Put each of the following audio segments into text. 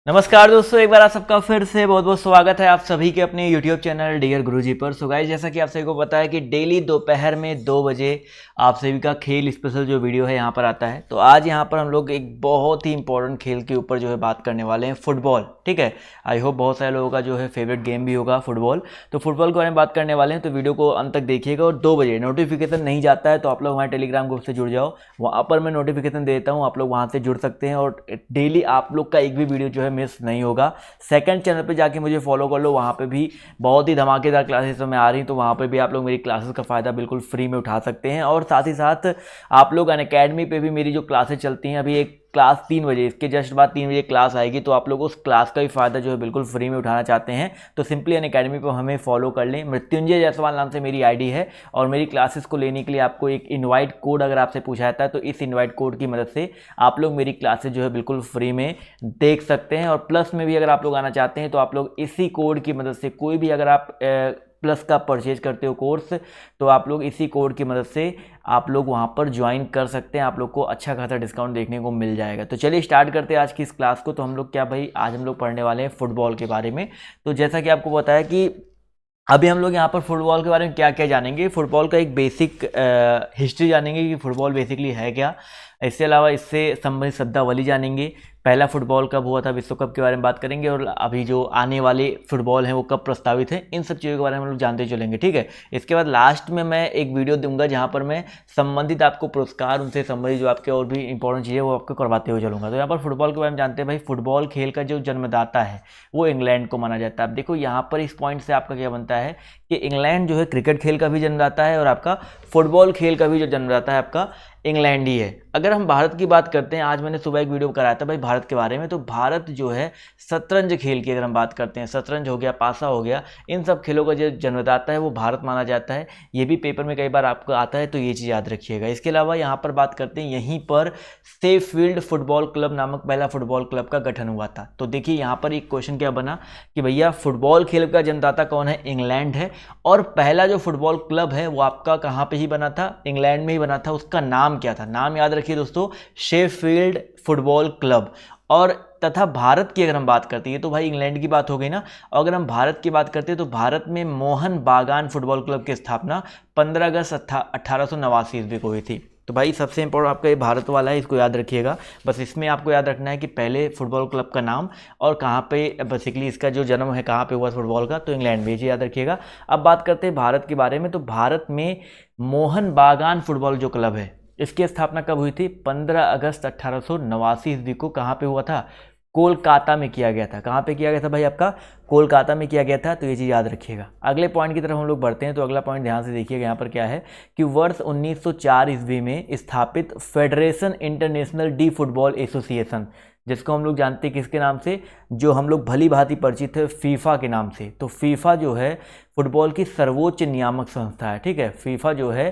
नमस्कार दोस्तों, एक बार आप सबका फिर से बहुत बहुत स्वागत है आप सभी के अपने YouTube चैनल डियर गुरुजी पर। सो गाइस, जैसा कि आप सभी को पता है कि डेली दोपहर में 2 बजे आप सभी का खेल स्पेशल जो वीडियो है यहाँ पर आता है। तो आज यहाँ पर हम लोग एक बहुत ही इंपॉर्टेंट खेल के ऊपर जो है बात करने वाले हैं, फुटबॉल। ठीक है, आई होप बहुत सारे लोगों का जो है फेवरेट गेम भी होगा फुटबॉल। तो फुटबॉल के बारे में बात करने वाले हैं, तो वीडियो को अंत तक देखिएगा। और 2 बजे नोटिफिकेशन नहीं जाता है तो आप लोग हमारे टेलीग्राम ग्रुप से जुड़ जाओ, वहाँ पर मैं नोटिफिकेशन देता हूँ, आप लोग वहाँ से जुड़ सकते हैं और डेली आप लोग का एक भी वीडियो जो है मिस नहीं होगा। सेकंड चैनल पे जाके मुझे फॉलो कर लो, वहाँ पे भी बहुत ही धमाकेदार क्लासेस में आ रही, तो वहाँ पे भी आप लोग मेरी क्लासेस का फ़ायदा बिल्कुल फ्री में उठा सकते हैं। और साथ ही साथ आप लोग अनअकैडमी पे भी मेरी जो क्लासेस चलती हैं, अभी एक क्लास 3 बजे, इसके जस्ट बाद 3 बजे क्लास आएगी, तो आप लोग उस क्लास का भी फ़ायदा जो है बिल्कुल फ्री में उठाना चाहते हैं तो सिंपली अनअकैडमी पर हमें फॉलो कर लें। मृत्युंजय जायसवाल नाम से मेरी आईडी है और मेरी क्लासेस को लेने के लिए आपको एक इनवाइट कोड अगर आपसे पूछा जाता है तो इस इनवाइट कोड की मदद से आप लोग मेरी क्लासेस जो है बिल्कुल फ्री में देख सकते हैं। और प्लस में भी अगर आप लोग आना चाहते हैं तो आप लोग इसी कोड की मदद से, कोई भी अगर आप प्लस का परचेज करते हो कोर्स, तो आप लोग इसी कोड की मदद से आप लोग वहाँ पर ज्वाइन कर सकते हैं, आप लोग को अच्छा खासा डिस्काउंट देखने को मिल जाएगा। तो चलिए स्टार्ट करते हैं आज की इस क्लास को। तो हम लोग क्या भाई, आज हम लोग पढ़ने वाले हैं फुटबॉल के बारे में। तो जैसा कि आपको पता है कि अभी हम लोग यहाँ पर फुटबॉल के बारे में क्या क्या जानेंगे, फुटबॉल का एक बेसिक हिस्ट्री जानेंगे कि फुटबॉल बेसिकली है क्या। इसके अलावा इससे संबंधित शब्दावली जानेंगे, पहला फुटबॉल कब हुआ था, विश्व कप के बारे में बात करेंगे, और अभी जो आने वाले फुटबॉल हैं वो कब प्रस्तावित हैं, इन सब चीज़ों के बारे में हम लोग जानते चलेंगे। ठीक है, इसके बाद लास्ट में मैं एक वीडियो दूंगा जहाँ पर मैं संबंधित आपको पुरस्कार, उनसे संबंधित जो आपके और भी इंपॉर्टेंट चीज़ें वो आपको करवाते हुए चलूँगा। तो यहाँ पर फुटबॉल के बारे में जानते हैं भाई, फुटबॉल खेल का जो जन्मदाता है वो इंग्लैंड को माना जाता है। अब देखो यहाँ पर इस पॉइंट से आपका क्या बनता है कि इंग्लैंड जो है क्रिकेट खेल का भी जन्मदाता है और आपका फुटबॉल खेल का भी जो जन्मदाता है आपका इंग्लैंड ही है। अगर हम भारत की बात करते हैं, आज मैंने सुबह एक वीडियो कराया था भाई भारत के बारे में, तो भारत जो है शतरंज खेल की अगर हम बात करते हैं, शतरंज हो गया, पासा हो गया, इन सब खेलों का जो जन्मदाता है वो भारत माना जाता है। ये भी पेपर में कई बार आपको आता है, तो ये चीज़ याद रखिएगा। इसके अलावा यहाँ पर बात करते हैं, यहीं पर शेफील्ड फुटबॉल क्लब नामक पहला फुटबॉल क्लब का गठन हुआ था। तो देखिए यहाँ पर एक क्वेश्चन क्या बना कि भैया फुटबॉल खेल का जन्मदाता कौन है, इंग्लैंड है, और पहला जो फुटबॉल क्लब है वो आपका कहाँ पे ही बना था, इंग्लैंड में ही बना था। उसका नाम क्या था, नाम याद रखिए दोस्तों, शेफील्ड फुटबॉल क्लब। और तथा भारत की अगर हम बात करते हैं, तो भाई इंग्लैंड की बात हो गई ना, और अगर हम भारत की बात करते हैं तो भारत में मोहन बागान फुटबॉल क्लब की स्थापना 15 अगस्त 1889 ईस्वी को हुई थी। तो भाई सबसे इंपॉर्टेंट आपका ये भारत वाला है, इसको याद रखिएगा। बस इसमें आपको याद रखना है कि पहले फुटबॉल क्लब का नाम और कहाँ पे बेसिकली इसका जो जन्म है कहाँ पे हुआ फुटबॉल का, तो इंग्लैंड में, ये याद रखिएगा। अब बात करते हैं भारत के बारे में, तो भारत में मोहन बागान फुटबॉल जो क्लब है इसकी स्थापना कब हुई थी, 15 अगस्त 1889 ईस्वी को। कहाँ पे हुआ था, कोलकाता में किया गया था। कहाँ पे किया गया था भाई, आपका कोलकाता में किया गया था। तो ये चीज़ याद रखिएगा। अगले पॉइंट की तरफ हम लोग बढ़ते हैं। तो अगला पॉइंट ध्यान से देखिएगा, यहाँ पर क्या है कि वर्ष 1904 ईस्वी में स्थापित federation international D football association, जिसको हम लोग जानते हैं किसके नाम से, जो हम लोग भली भांति परिचित है फीफा के नाम से। तो फीफा जो है फुटबॉल की सर्वोच्च नियामक संस्था है। ठीक है, फीफा जो है,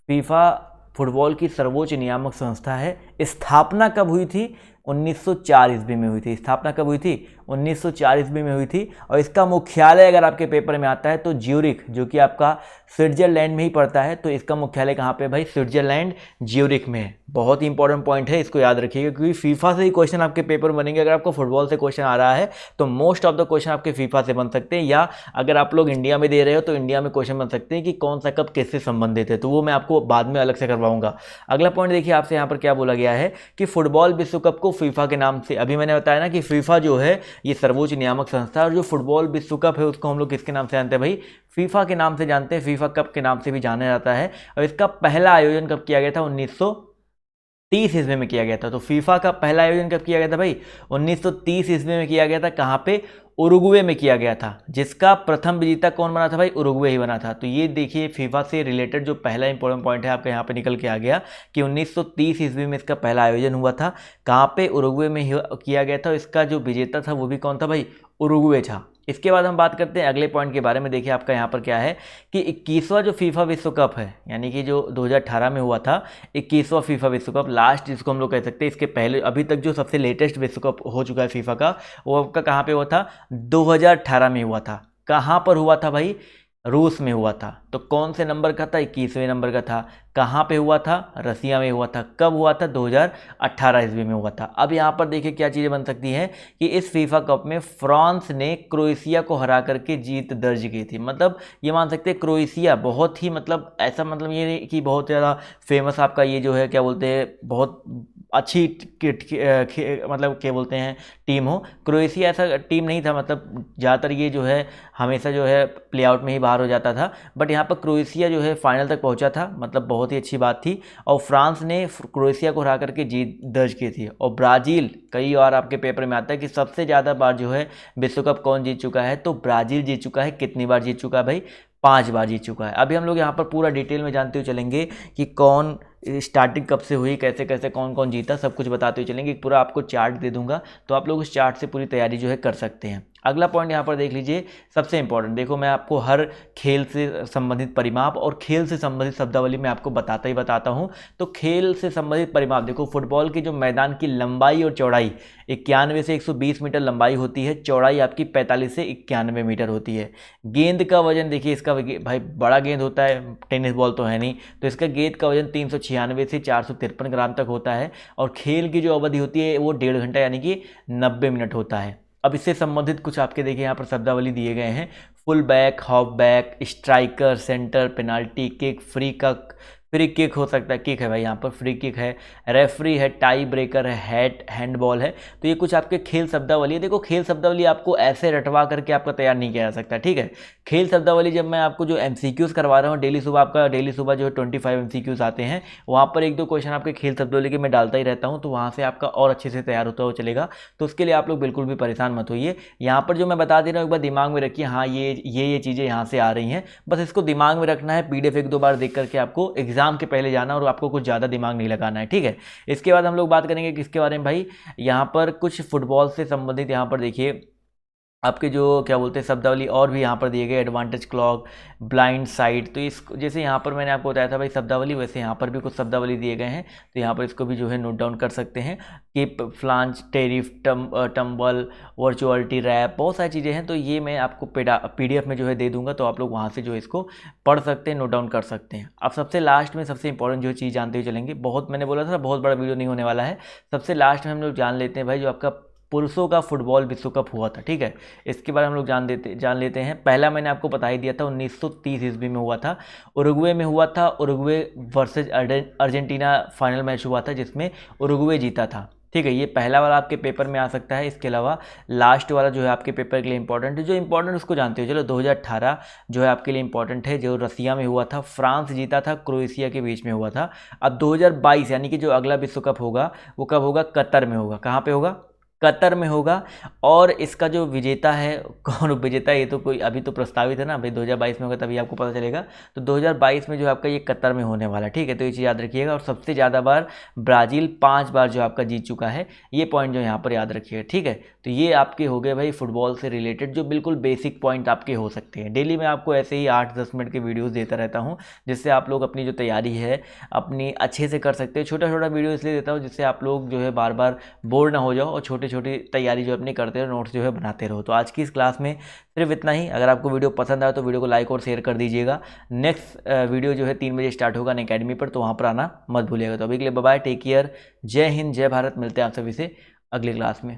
फीफा फुटबॉल की सर्वोच्च नियामक संस्था है। स्थापना कब हुई थी, 1904 ईस्वी में हुई थी। स्थापना कब हुई थी, 1904 ईस्वी में हुई थी। और इसका मुख्यालय अगर आपके पेपर में आता है तो ज्यूरिख, जो कि आपका स्विट्जरलैंड में ही पड़ता है। तो इसका मुख्यालय कहाँ पे भाई, स्विट्जरलैंड ज्यूरिख में है। बहुत ही इंपॉर्टेंट पॉइंट है, इसको याद रखिएगा, क्योंकि फीफा से ही क्वेश्चन आपके पेपर बनेंगे। अगर आपको फुटबॉल से क्वेश्चन आ रहा है तो मोस्ट ऑफ द क्वेश्चन आपके फीफा से बन सकते हैं, या अगर आप लोग इंडिया में दे रहे हो तो इंडिया में क्वेश्चन बन सकते हैं कि कौन सा कब किससे संबंधित है, तो वो मैं आपको बाद में अलग से करवाऊंगा। अगला पॉइंट देखिए, आपसे यहाँ पर क्या बोला गया है कि फुटबॉल विश्व कप को फीफा के नाम से, अभी मैंने बताया ना कि फीफा जो है ये सर्वोच्च नियामक संस्था है, और जो फुटबॉल विश्व कप है उसको हम लोग किसके नाम से जानते हैं भाई, फीफा के नाम से जानते हैं, फीफा कप के नाम से भी जाना जाता है। और इसका पहला आयोजन कब किया गया था, 1930 ईस्वी में किया गया था। तो फीफा का पहला आयोजन कब किया गया था भाई, 1930 ईस्वी में किया गया था। कहाँ पे, उरुग्वे में किया गया था, जिसका प्रथम विजेता कौन बना था भाई, उरुग्वे ही बना था। तो ये देखिए फीफा से रिलेटेड जो पहला इंपॉर्टेंट पॉइंट है आपका यहाँ पे निकल के आ गया कि 1930 ईस्वी में इसका पहला आयोजन हुआ था। कहाँ पे, उरुग्वे में किया गया था। इसका जो विजेता था वो भी कौन था भाई, उरुग्वे था। इसके बाद हम बात करते हैं अगले पॉइंट के बारे में। देखिए आपका यहाँ पर क्या है कि 21वां जो फीफा विश्व कप है, यानी कि जो 2018 में हुआ था 21वां फीफा विश्व कप, लास्ट जिसको हम लोग कह सकते हैं, इसके पहले अभी तक जो सबसे लेटेस्ट विश्व कप हो चुका है फीफा का, वो आपका कहाँ पे हुआ था, 2018 में हुआ था। कहाँ पर हुआ था भाई, रूस में हुआ था। तो कौन से नंबर का था? 21वें नंबर का था। कहाँ पे हुआ था? रसिया में हुआ था। कब हुआ था? 2018 ईस्वी में हुआ था। अब यहाँ पर देखिए क्या चीज़ें बन सकती हैं कि इस फीफा कप में फ्रांस ने क्रोएशिया को हरा करके जीत दर्ज की थी। मतलब ये मान सकते हैं क्रोएशिया बहुत ही मतलब ऐसा मतलब ये नहीं कि बहुत ज़्यादा फेमस आपका ये जो है क्या बोलते हैं बहुत अच्छी मतलब क्या बोलते हैं टीम हो। क्रोएशिया ऐसा टीम नहीं था, मतलब ज़्यादातर ये जो है हमेशा जो है प्ले आउट में ही बाहर हो जाता था। बट यहाँ पर क्रोएशिया जो है फाइनल तक पहुँचा था, मतलब बहुत ही अच्छी बात थी। और फ्रांस ने क्रोएशिया को हरा करके जीत दर्ज की थी। और ब्राज़ील, कई बार आपके पेपर में आता है कि सबसे ज़्यादा बार जो है विश्व कप कौन जीत चुका है, तो ब्राज़ील जीत चुका है। कितनी बार जीत चुका है भाई? 5 बार जीत चुका है। अभी हम लोग यहाँ पर पूरा डिटेल में जानते हुए चलेंगे कि कौन स्टार्टिंग कब से हुई, कैसे कैसे कौन कौन जीता, सब कुछ बताते हुए चलेंगे। एक पूरा आपको चार्ट दे दूंगा, तो आप लोग उस चार्ट से पूरी तैयारी जो है कर सकते हैं। अगला पॉइंट यहाँ पर देख लीजिए, सबसे इंपॉर्टेंट। देखो मैं आपको हर खेल से संबंधित परिमाप और खेल से संबंधित शब्दावली मैं आपको बताता ही बताता हूँ। तो खेल से संबंधित परिमाप देखो, फुटबॉल की जो मैदान की लंबाई और चौड़ाई 91 से 120 मीटर लंबाई होती है, चौड़ाई आपकी 45 से 91 मीटर होती है। गेंद का वजन देखिए, इसका भाई बड़ा गेंद होता है, टेनिस बॉल तो है नहीं, तो इसका गेंद का वजन 396 से 453 ग्राम तक होता है। और खेल की जो अवधि होती है वो 1.5 घंटा यानी कि 90 मिनट होता है। अब इससे संबंधित कुछ आपके देखिए यहाँ पर शब्दावली दिए गए हैं। Full back, half back, striker, centre, penalty kick, free kick हो सकता है, किक है भाई, यहाँ पर फ्री किक है, रेफरी है, टाई ब्रेकर है, हैंडबॉल है। तो ये कुछ आपके खेल शब्दावली है। देखो खेल शब्दावली आपको ऐसे रटवा करके आपका तैयार नहीं किया जा सकता, ठीक है। खेल शब्दावली जब मैं आपको जो MCQs करवा रहा हूँ डेली सुबह, आपका डेली सुबह जो है 25 MCQs आते हैं, वहाँ पर 1-2 क्वेश्चन आपके खेल शब्दावली के मैं डालता ही रहता हूँ, तो वहाँ से आपका और अच्छे से तैयार होता हुआ चलेगा। तो उसके लिए आप लोग बिल्कुल भी परेशान मत होइए। यहाँ पर जो मैं बता दे रहा हूँ एक बार दिमाग में रखिए, हाँ ये चीज़ें यहाँ से आ रही हैं, बस इसको दिमाग में रखना है। PDF 1-2 बार देख करके आपको एग्जाम के पहले जाना और आपको कुछ ज़्यादा दिमाग नहीं लगाना है, ठीक है। इसके बाद हम लोग बात करेंगे किसके बारे में भाई, यहाँ पर कुछ फुटबॉल से संबंधित यहाँ पर देखिए आपके जो क्या बोलते हैं शब्दावली और भी यहाँ पर दिए गए। एडवांटेज क्लॉक, ब्लाइंड साइड, तो इस जैसे यहाँ पर मैंने आपको बताया था भाई शब्दावली, वैसे यहाँ पर भी कुछ शब्दावली दिए गए हैं, तो यहाँ पर इसको भी जो है नोट डाउन कर सकते हैं। किप, फ्लांच, टेरिफ, टम्बल, वर्चुअलिटी, रैप, बहुत सारी चीज़ें हैं। तो ये मैं आपको PDF में जो है दे दूंगा, तो आप लोग वहाँ से जो है इसको पढ़ सकते हैं, नोट डाउन कर सकते हैं। अब सबसे लास्ट में सबसे इंपॉर्टेंट जो चीज़ जानते हुए चलेंगे, बहुत मैंने बोला था बहुत बड़ा वीडियो नहीं होने वाला है। सबसे लास्ट में हम लोग जान लेते हैं भाई जो आपका पुरुषों का फुटबॉल विश्व कप हुआ था, ठीक है। इसके बारे में हम लोग जान लेते हैं। पहला मैंने आपको बता ही दिया था, 1930 ईस्वी में हुआ था, उरुग्वे में हुआ था। Uruguay versus Argentina final match हुआ था जिसमें उरुग्वे जीता था, ठीक है। ये पहला वाला आपके पेपर में आ सकता है। इसके अलावा लास्ट वाला जो है आपके पेपर के लिए इंपॉर्टेंट है, जो इंपॉर्टेंट उसको जानते हो। चलो 2018 जो है आपके लिए इंपॉर्टेंट है, जो रसिया में हुआ था, फ्रांस जीता था, क्रोएशिया के बीच में हुआ था। अब 2022 यानी कि जो अगला विश्व कप होगा वो कब होगा? कतर में होगा। कहाँ पे होगा? कतर में होगा। और इसका जो विजेता है, कौन विजेता है ये तो कोई अभी तो प्रस्तावित है ना भाई, 2022 में होगा तभी आपको पता चलेगा। तो 2022 में जो आपका ये कतर में होने वाला है, ठीक है। तो ये चीज़ याद रखिएगा। और सबसे ज़्यादा बार ब्राज़ील 5 बार जो आपका जीत चुका है, ये पॉइंट जो यहाँ पर याद रखिएगा, ठीक है। तो ये आपके हो गए भाई फुटबॉल से रिलेटेड जो बिल्कुल बेसिक पॉइंट आपके हो सकते हैं। डेली मैं आपको ऐसे ही 8-10 मिनट के वीडियोज़ देता रहता हूँ, जिससे आप लोग अपनी जो तैयारी है अपनी अच्छे से कर सकते हैं। छोटा छोटा वीडियो इसलिए देता हूँ जिससे आप लोग जो है बार बार बोर ना हो जाओ और छोटी तैयारी जो अपनी करते रहो, नोट्स जो है बनाते रहो। तो आज की इस क्लास में सिर्फ इतना ही। अगर आपको वीडियो पसंद आए तो वीडियो को लाइक और शेयर कर दीजिएगा। नेक्स्ट वीडियो जो है 3 बजे स्टार्ट होगा अनअकैडमी पर, तो वहाँ पर आना मत भूलिएगा। तो अभी के लिए बाय बाय, टेक केयर, जय हिंद, जय भारत। मिलते हैं आप सभी से अगली क्लास में।